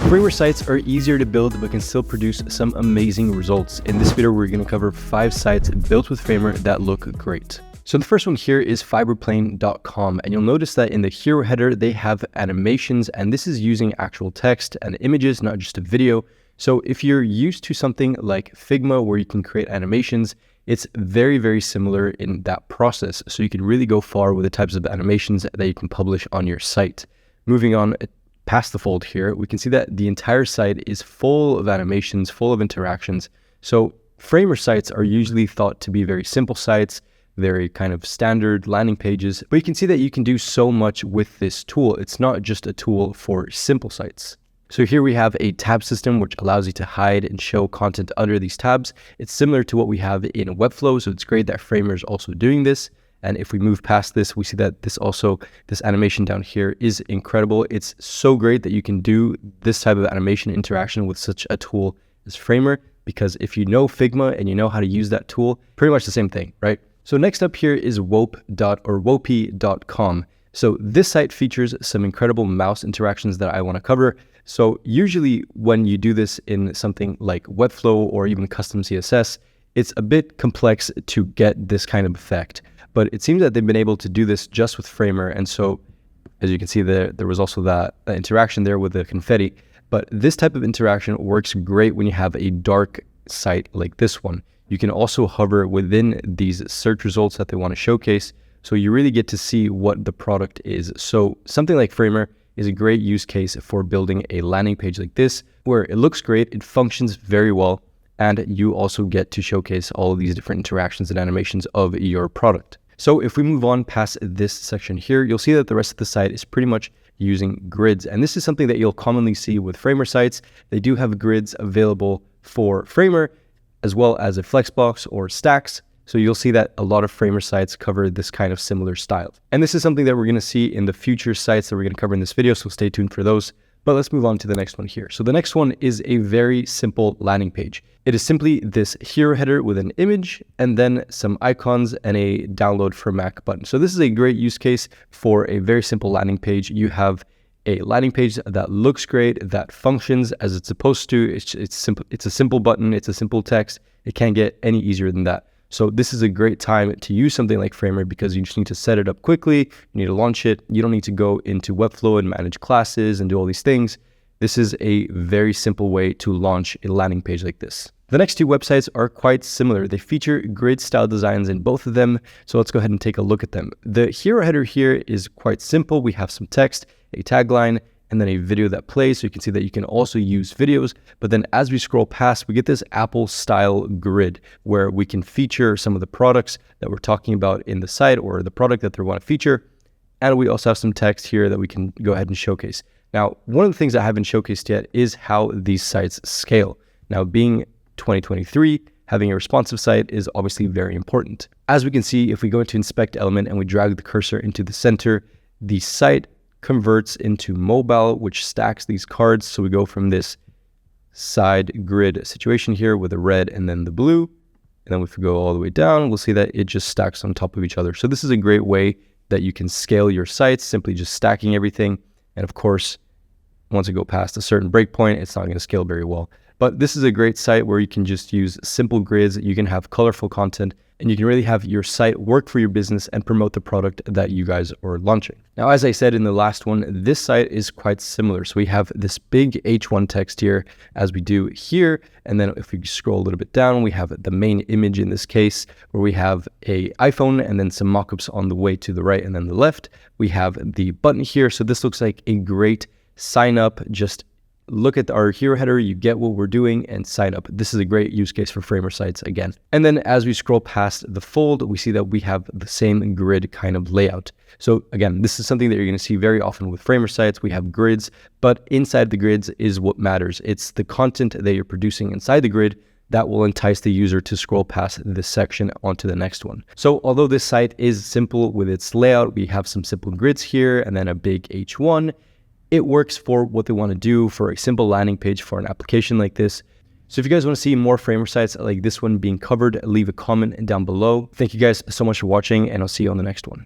Framer sites are easier to build but can still produce some amazing results. In this video, we're going to cover 5 sites built with Framer that look great. So the first one here is Fiberplane.com, and you'll notice that in the hero header, they have animations, and this is using actual text and images, not just a video. So if you're used to something like Figma where you can create animations, it's very, very similar in that process. So you can really go far with the types of animations that you can publish on your site. Moving on past the fold here, we can see that the entire site is full of animations, full of interactions. So Framer sites are usually thought to be very simple sites, very kind of standard landing pages, but you can see that you can do so much with this tool. It's not just a tool for simple sites. So here we have a tab system which allows you to hide and show content under these tabs. It's similar to what we have in Webflow, so it's great that Framer is also doing this. And if we move past this, we see that this animation down here is incredible. It's so great that you can do this type of animation interaction with such a tool as Framer, because if you know Figma and you know how to use that tool, pretty much the same thing, right? So next up here is Wope.com. So this site features some incredible mouse interactions that I want to cover. So usually when you do this in something like Webflow or even custom CSS, it's a bit complex to get this kind of effect. But it seems that they've been able to do this just with Framer. And so as you can see there was also that interaction there with the confetti. But this type of interaction works great when you have a dark site like this one. You can also hover within these search results that they want to showcase. So you really get to see what the product is. So something like Framer is a great use case for building a landing page like this, where it looks great, it functions very well, and you also get to showcase all of these different interactions and animations of your product. So if we move on past this section here, you'll see that the rest of the site is pretty much using grids. And this is something that you'll commonly see with Framer sites. They do have grids available for Framer, as well as a Flexbox or stacks. So you'll see that a lot of Framer sites cover this kind of similar style. And this is something that we're going to see in the future sites that we're going to cover in this video, so stay tuned for those. But let's move on to the next one here. So the next one is a very simple landing page. It is simply this hero header with an image and then some icons and a download for Mac button. So this is a great use case for a very simple landing page. You have a landing page that looks great, that functions as it's supposed to. It's simple. It's a simple button. It's a simple text. It can't get any easier than that. So this is a great time to use something like Framer because you just need to set it up quickly. You need to launch it. You don't need to go into Webflow and manage classes and do all these things. This is a very simple way to launch a landing page like this. The next 2 websites are quite similar. They feature grid style designs in both of them. So let's go ahead and take a look at them. The hero header here is quite simple. We have some text, a tagline, and then a video that plays. So you can see that you can also use videos. But then as we scroll past, we get this Apple style grid where we can feature some of the products that we're talking about in the site or the product that they want to feature. And we also have some text here that we can go ahead and showcase. Now, one of the things I haven't showcased yet is how these sites scale. Now, being 2023, having a responsive site is obviously very important. As we can see, if we go into inspect element and we drag the cursor into the center, the site converts into mobile, which stacks these cards. So we go from this side grid situation here with the red and then the blue. And then if we go all the way down, we'll see that it just stacks on top of each other. So this is a great way that you can scale your sites, simply just stacking everything. And of course, once you go past a certain breakpoint, it's not going to scale very well. But this is a great site where you can just use simple grids, you can have colorful content, and you can really have your site work for your business and promote the product that you guys are launching. Now, as I said in the last one, this site is quite similar. So we have this big H1 text here as we do here. And then if we scroll a little bit down, we have the main image in this case, where we have a iPhone and then some mockups on the way to the right and then the left. We have the button here. So this looks like a great sign up. Just look at our hero header, you get what we're doing, and sign up. This is a great use case for Framer sites again. And then as we scroll past the fold, we see that we have the same grid kind of layout. So again, this is something that you're going to see very often with Framer sites. We have grids, but inside the grids is what matters. It's the content that you're producing inside the grid that will entice the user to scroll past this section onto the next one. So although this site is simple with its layout, we have some simple grids here and then a big H1. It works for what they want to do for a simple landing page for an application like this. So if you guys want to see more Framer sites like this one being covered, leave a comment down below. Thank you guys so much for watching, and I'll see you on the next one.